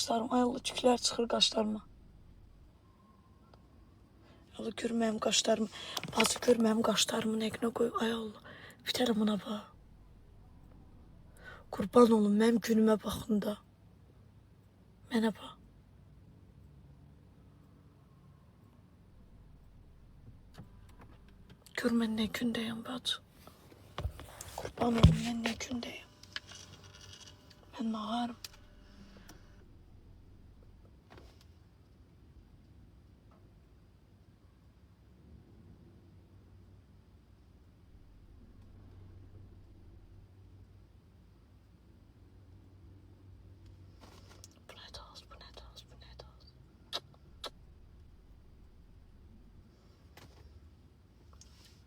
Qaşlarım, ay Allah, tüklər çıxır qaşlarıma. Allah, gör mənim qaşlarımı. Bacı, gör mənim qaşlarımı nəqinə qoy. Ay Allah, bitərəm buna bax. Qurban olun, mənim günümə baxın da. Mənə bax. Gör mən nə gündəyəm bacı. Qurban olun, mən nə gündəyəm. Mən nağarım. Bu nə taz, bu nə taz, bu nə taz.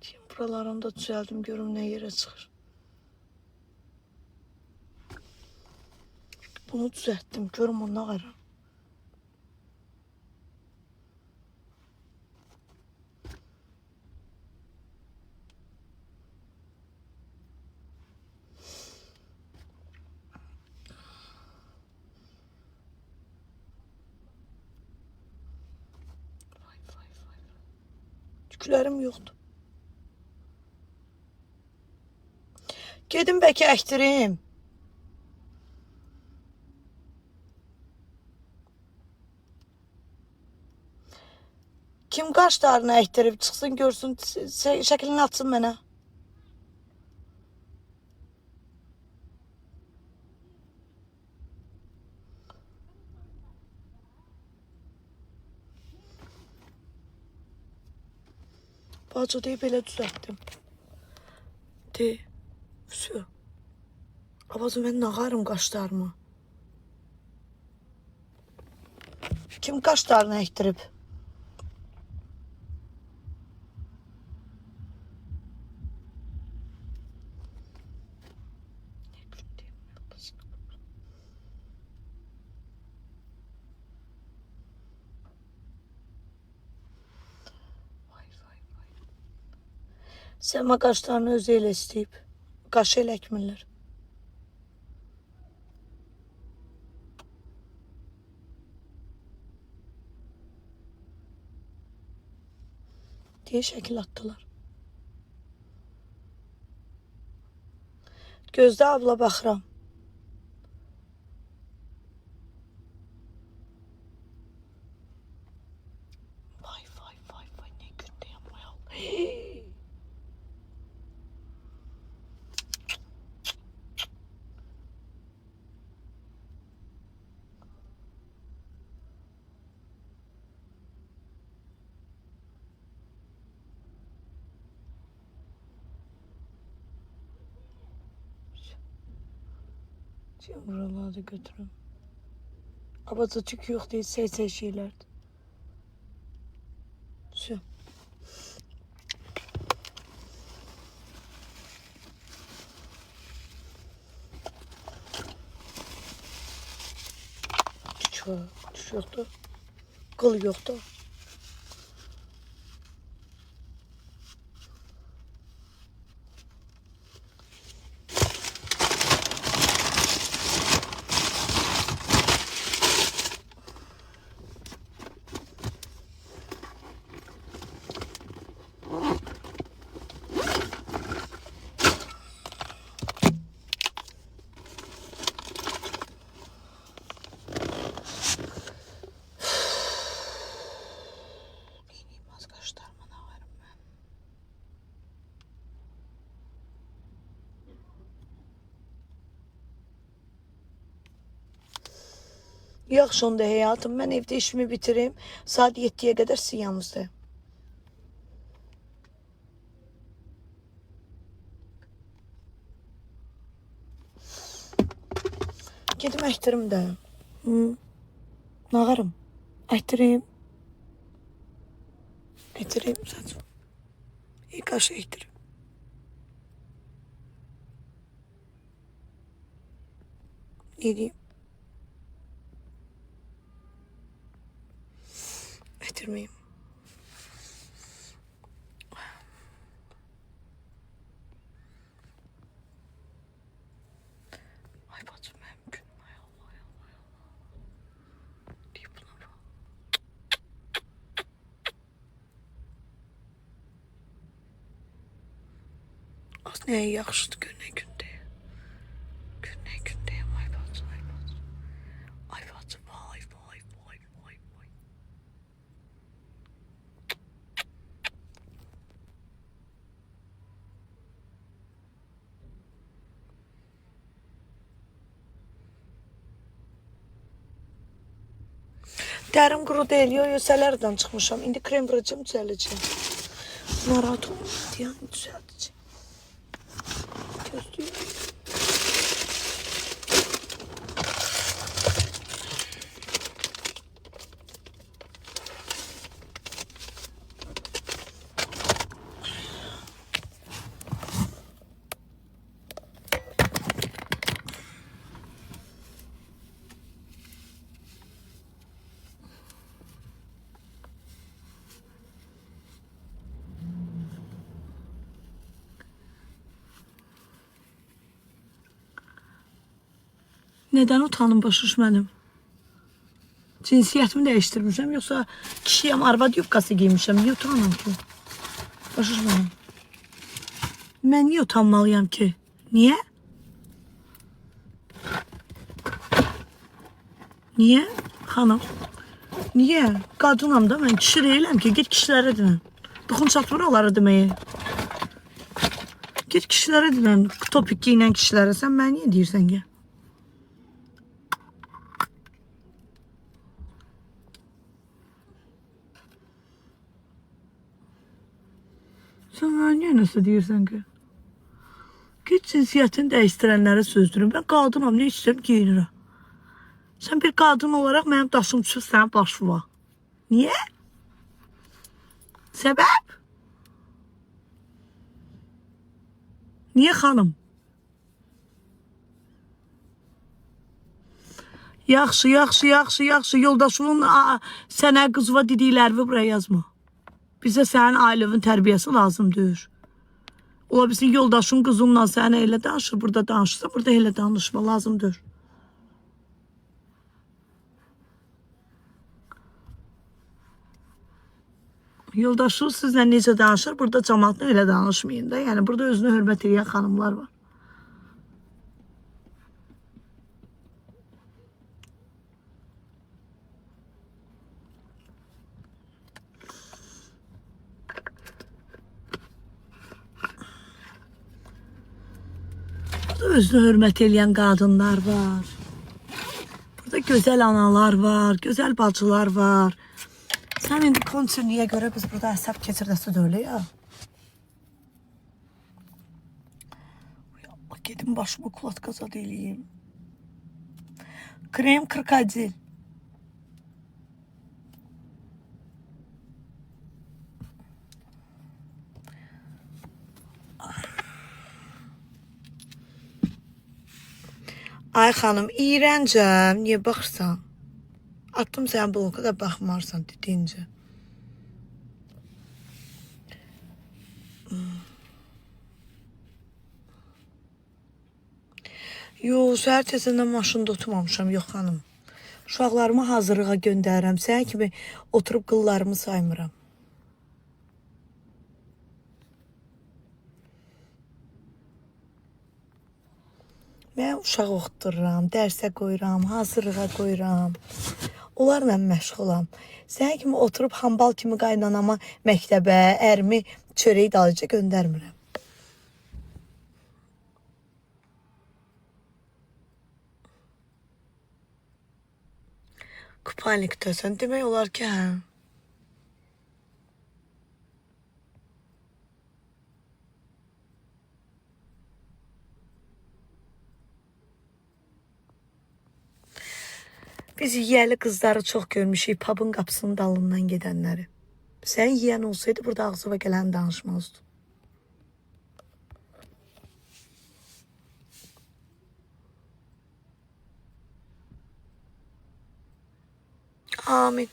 Şimdi buralarımı da düzəldim, görüm nə yerə çıxır. Bunu düzəltdim, görüm o nə qarar. Tüklərim yoxdur. Gedim bəlkə əkdirim. Kim qaşlarını əkdirib çıxsın, görsün, şəklini atsın mənə. Bacı, deyib belə düzəltdim. De. Все. Abazı, mən nağarım qaşlarımı. Kim qaşlarını əkdirib? Səma qaşlarını özü elə istəyib. Qaşı elə əkmirlər. Deyə şəkil atdılar. Gözdə abla, baxıram. Vay vay vay vay, nə gündəyəm vay Allah. Şimdi buraları da götürün. Abazı, tük yok değil, sey şeylerdi. Şu. Tük yoktu. Kıl yoktu. Yaxşı onda həyatım, mən evdə işimi bitireyim. Saat 7'ye qədər sizin yanınızdayım. Gedim əkdirim də. Nağarım. Əkdirim. Əkdirim saçım. İyi qaşı əkdirim. Ne diyeyim? Əkdirmeyim. Ay bacım, mənim günüm, ay Allah, ay Allah, ay Allah. Az nəyə yaxşıdır günə gündəyəm. Günə gündəyəm ay bacı, ay bacı. Ay bacı, vay, vay, vay, vay, vay. Dərim quru deyil, sələrdən çıxmışam. İndi krem vuracağım, düzələcəm. Narahat olma, yəni düzəldəcəm. Gözləyirəm. Neden utanım başuş mənim? Cinsiyetimi değiştirmişim yoksa kişiyəm, arvad yubkası giymişim. Niye utanım ki? Başuş mənim. Mən niye utanmalıyam ki? Niye? Niye? Hanım. Niye? Qadınam da mən kişi deyiləm ki. Git kişilərə dinən. Duxun çatmır onları deməyə. Git kişilərə dinən. Topik giyinən kişilərə. Sən mənə niye deyirsən ki? Sen bana niye nasıl diyorsun ki? Git cinsiyetini değiştirenlere sözdürün. Ben kadınım, ne istedim giyinirim. Sen bir kadın olarak benim daşım düşür senin başıma. Niye? Sebep? Niye hanım? Yaxşı, yaxşı, yaxşı, yaxşı. Yoldaşımın sənə qızva dediklərini buraya yazma. Bizə sənin ailevin tərbiyəsi lazımdır. Ola bilsin yoldaşın qızınla sənə elə danışır, burada danışırsa, burada elə danışma lazımdır. Yoldaşınız sizlə necə danışır, burada cəmaatla elə danışmayın da. Yəni burada özünə hörmət edən xanımlar var. Burada özünə hörmət edən qadınlar var. Burada gözəl analar var, gözəl bacılar var. Sən indi konserniyə görə biz burada əsəb keçirdəsi də öyle ya. Gedim başımı kulatkaza deliyim. Krem kırkadil. Ay xanım, iyrəncəm, niyə baxırsan? Attım sən bloka da baxmarsan dediyincə. Yox, səhər tezəndən maşında oturmamışam, yox xanım. Uşaqlarımı hazırlığa göndərirəm, sən kimi oturub qıllarımı saymıram. Mən uşaq oxuturam, dərsə qoyuram, hazırlığa qoyuram. Onlarla məşğulam. Sən kimi oturub hambal kimi qaynanama məktəbə, ərimi çörəyi dalıca göndərmirəm. Kupanikdəsən, demək olar ki, hə. Biz yiyəli qızları çox görmüşük, pubun qapısının dalından gedənləri. Sən yiyən olsaydı, burada ağzıva gələn danışmazdı. Amin.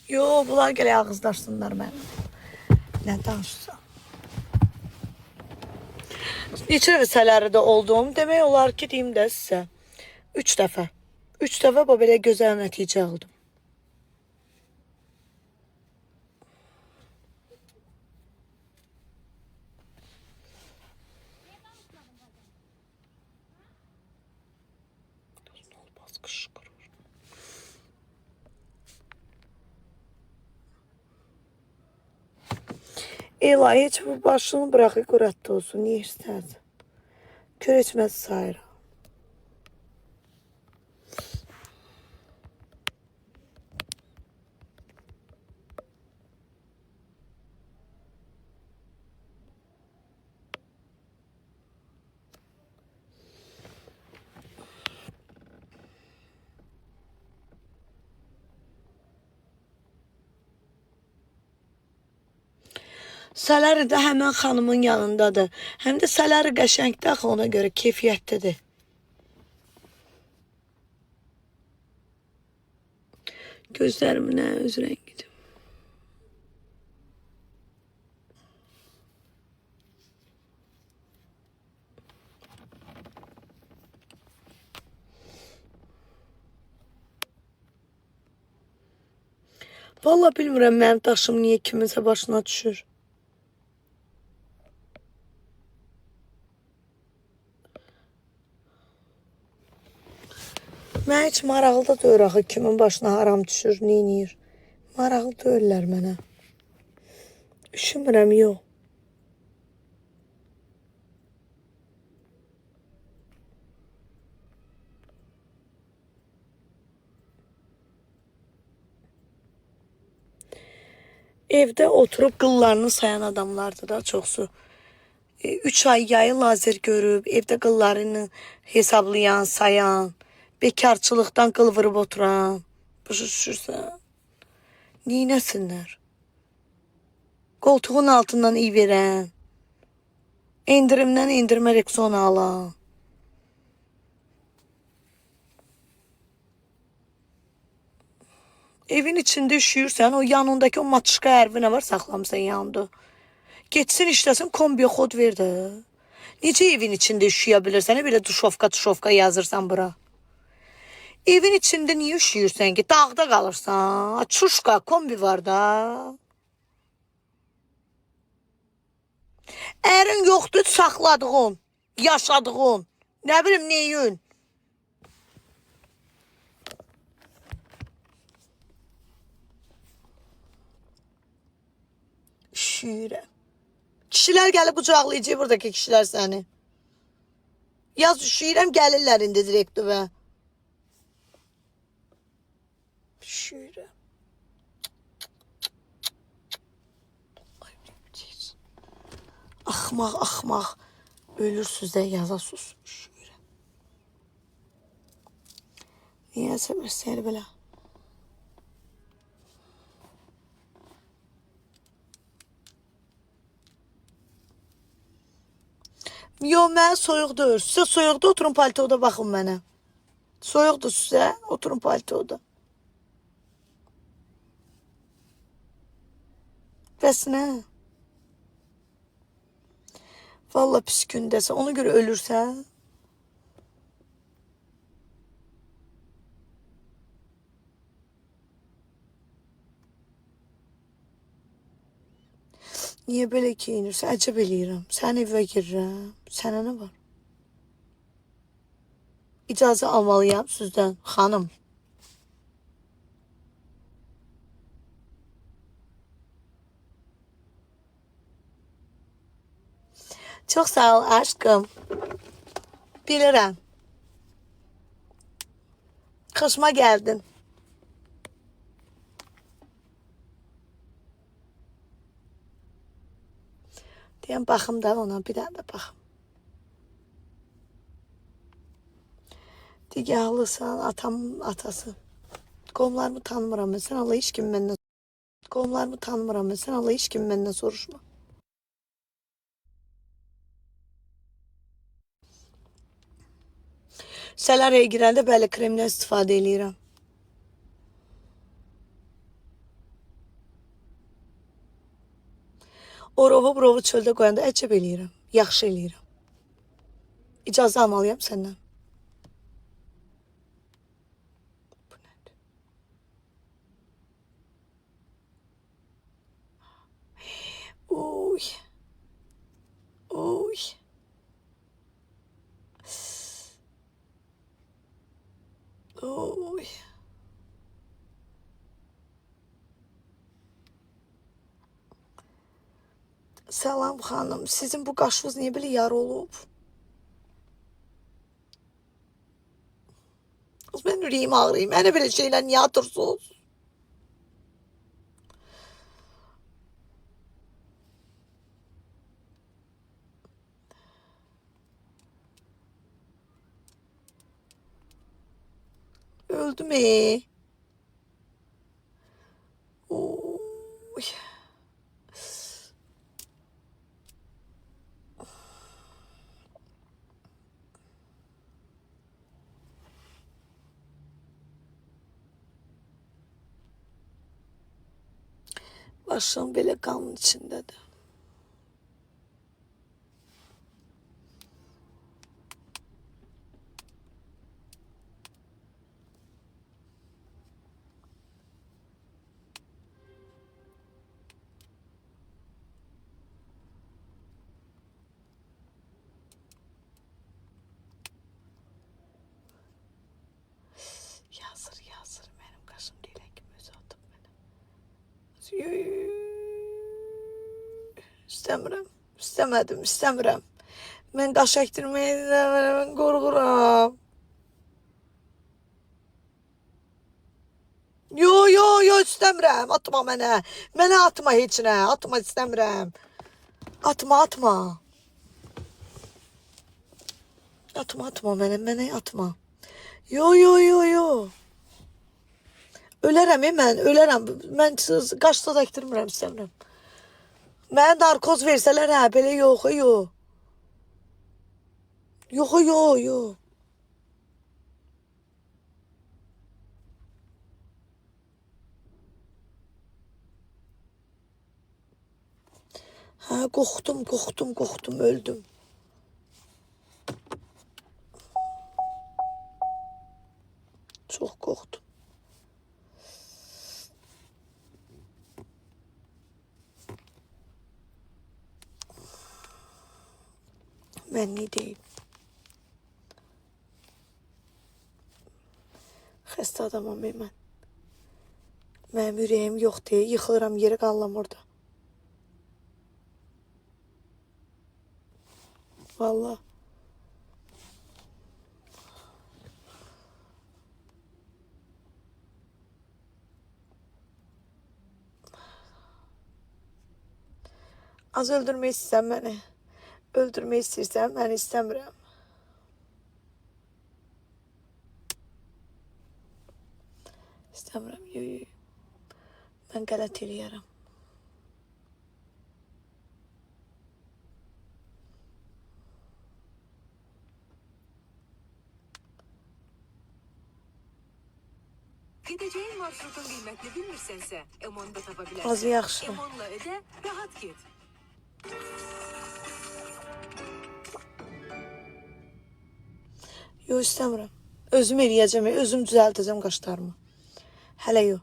Yo, bunlar gələ ağızdarsınlar mənimlə. Nə danışsan? Neçə vəsələrdə olduğum demək olar ki, deyim də sizə. 3 dəfə. 3 dəfə belə gözəl nəticə aldım. İlahi heç bu başını bırakı qıratda olsun. Niyə istərdin? Kör etməz sayıram. Saləri də həmən xanımın yanındadır. Həm də saləri qəşəngdir axı ona görə keyfiyyətlidir. Gözlərimin öz rəngidir. Vallahi bilmirəm mənim daşım niyə kiminsə başına düşür. Mən heç maraqlı da deyir axı kimin başına haram düşür, neyniyir. Maraqlı deyirlər mənə. Üşümürəm, yox. Evdə oturub qıllarını sayan adamlardır da çoxsu. 3 ay yayı lazer görüb, evdə qıllarını hesablayan, sayan, bekarçılıqdan qıl vurub oturan. Başa düşürsən? Neynəsinlər? Qoltuğun altından iyi verən, endirimdən endirmə reksonu alan. Evin içində üşüyürsən, o yanındakı o matışqa hərfi nə var saxlamısan yanında. Geçsin işləsin, kombiyə xod ver də. Necə evin içində üşüyə bilirsən? Belə tuşovka yazırsan bura. Evin içində niyə üşüyürsən ki? Dağda qalırsan. Çuşka, kombi var da. Ərin yoxdur, saxladığın, yaşadığın. Nə bilim, neyin? Üşüyürəm. Kişilər gəlib qucaqlayacaq buradakı kişilər səni. Yaz üşüyürəm, gəlirlər indi direkt və. Üşüyürəm. Axmaq, axmaq. Ölürsüz də yazasız. Üşüyürəm. Niyə səbərsəl belə? Yo, mən soyuqdur. Sizə soyuqdur, oturun paltoda baxın mənə. Soyuqdur sizə, oturun paltoda. Bəs nə? Vallahi pis gündəsə, ona görə ölürsən. Niyə belə giyinirsən? Əcəb eləyirəm. Sən evə girirəm. Sənə nə var? İcazə almalıyam sizdən, xanım. Çox sağ ol, aşkım. Bilirəm. Xoşuma gəldin. Deyəm, baxım da ona, bir dənə də baxım. Digahlısan, atamın atası. Qomlarımı tanımıram mən, sən Allah heç kim məndən. Qomlarımı tanımıram mən, sən Allah heç kim məndən soruşma. Sələrəyə girəndə bəli kremdən istifadə eləyirəm. Orovu çöldə qoyanda əcəb eləyirəm. Yaxşı eləyirəm. İcazə almalıyam səndən. Bu nədir? Uy. Uy. Uy. Salam xanım, sizin bu qaşınız niyə belə yar olub? Mən ürəyim ağrıyım. Mənə belə şeylər niyə atırsınız? Öldüm. Oy. Başım belə qanın içindədir. Yazır mənim qaşım deyilən kimi özü atıb mənə. İstəmirəm. İstəmirəm. Mən qaş əkdirməyi istəmirəm, qorxuram. Yo, istəmirəm. Atma mənə. Mənə atma heç nə. Atma, istəmirəm. Atma. Atma mənə atma. Yo. Ölərəm, mən ölərəm. Mən qaşsız əkdirmirəm, istəmirəm. Mənə narkoz versələr, belə yox. Yox. Hə, qorxdum, öldüm. Çox qorxdum. Mən nə deyim? Xəstə adamam mən. Mənim ürəyim yoxdur, yıxılıram yerə, qallam orada. Vallahi. Az öldürmək istəyirsən məni. Öldürmək istəyirsən, mən istəmirəm. İstəmirəm, yo. Mən qələt eləyərəm. Gideceğin marşrutun kıymetini bilmirsense Emon'da tapabilirsin. Az yaxşı. Emon'la öde, rahat git. Yo, istəmirəm. Özüm eləyəcəm, özüm düzəltəcəm qaşlarımı. Hələ yox.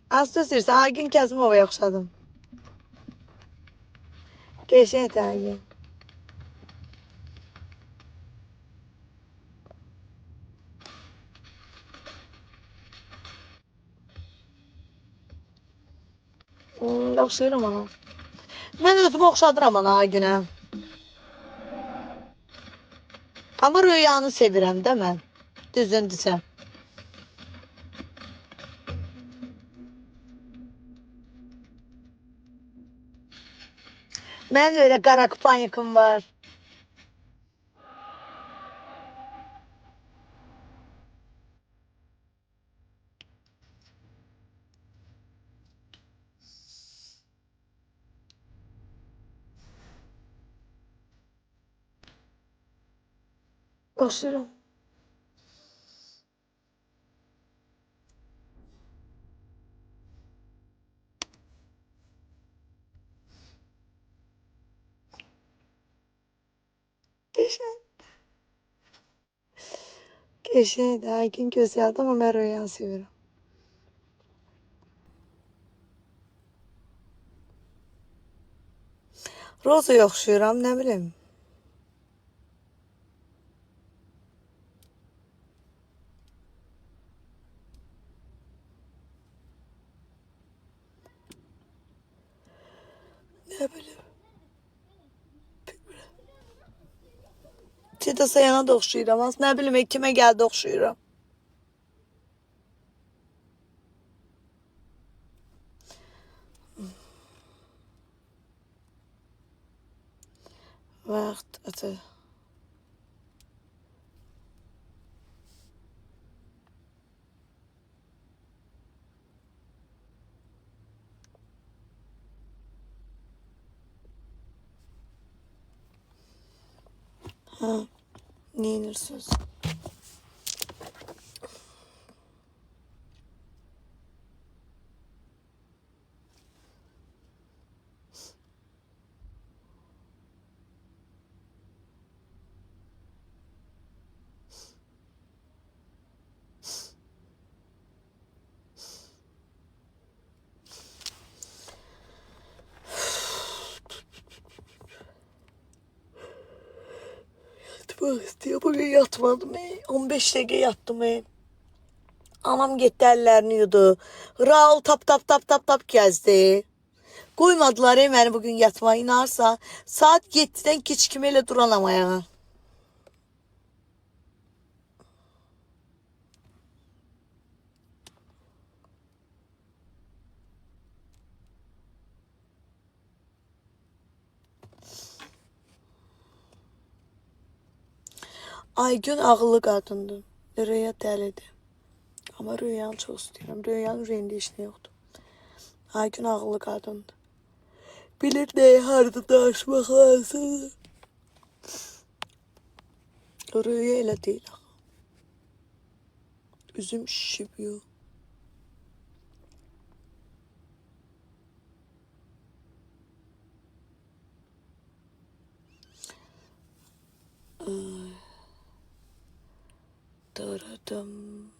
Az düzürsən, Agin Kəzimovaya oxşadım. Qəşəngdir Agin. Oxşayıram ona. Mən özümü oxşadıram ona Aginə. Ama rüyanı sevirəm də mən. Düzün desəm. Mənim öyle qara kupanyıkım var. Oxşayıram. Qəşəng. Qəşəngdir. Agin gözəldir, amma mən rüyanı sevirəm. Rozaya oxşayıram, nə bilim. Ne bileyim. Çita sayana da oxşuyuram. Ne bileyim kime geldi oxşuyuram. Vaxt atı. Ha, neyinirsiniz? Yatmak istiyor. Bugün yatmadım. 15 dakika yattım. Anam getdi əllərini yudu. Raul tap gəzdi. Qoymadılar məni bugün yatmağa. İnarsa saat 7-dən keç kimi elə duranam ayağa. Aygün ağıllı qadındır. Rüya dəlidir. Amma Rüyanı çox istəyirəm. Rüyanın ürəyində heç nə yoxdur. Aygün ağıllı qadındır. Bilir nəyi harada danışmaq lazımdır. Rüya elə deyil. Üzüm şişib yox. Daradım.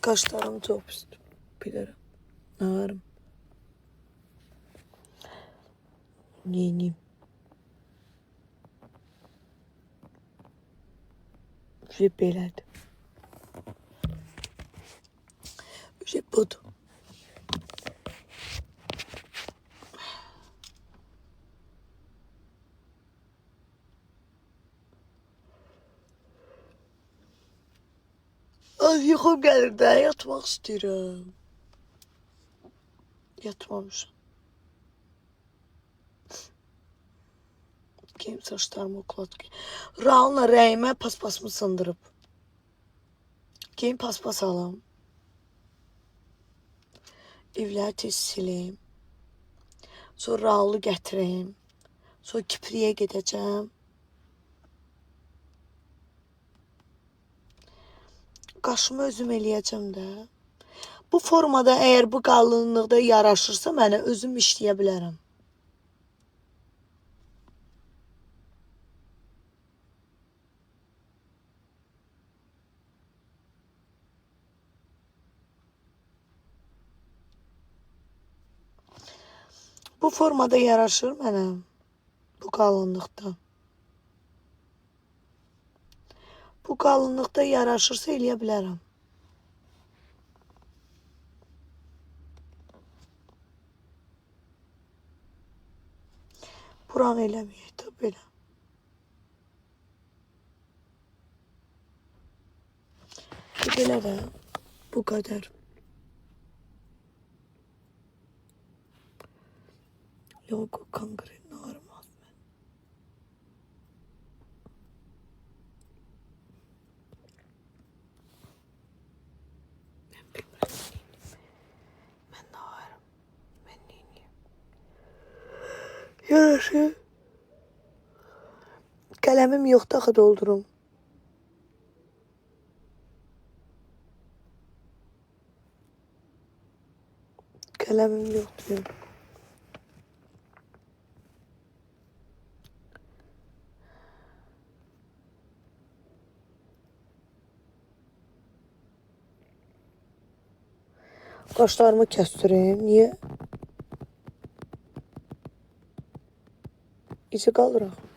Kaşlarım çok pis. Bilirim. Ağrım. Neyim? Şey belədir. Şey budur. Az yuxum gəlir də, yatmaq istəyirəm. Yatmamışam. Geyim saçlarımı oklat. Raul'la rəyimə paspasımı sındırıb. Geyim paspas alam. Evləri tez sileyim. Sonra Raul'u gətireyim. Sonra Kipriyə gedəcəm. Qaşımı özüm eləyəcəm də. Bu formada əgər bu qalınlıqda yaraşırsa mənə özüm işləyə bilərəm. Bu formada yaraşır mənə. Bu qalınlıqda. Bu qalınlıqda yaraşırsa eləyə bilərəm. Buranı eləməyək də belə. Belə də bu qədər. Yok konkret normal. Ben ne varım? Ben neyim? Yarışı. Kalemim yok da doldurum. Kalemim yok diyor. Qaşlarımı kəstireyim. Niyə? İçi qalıraq.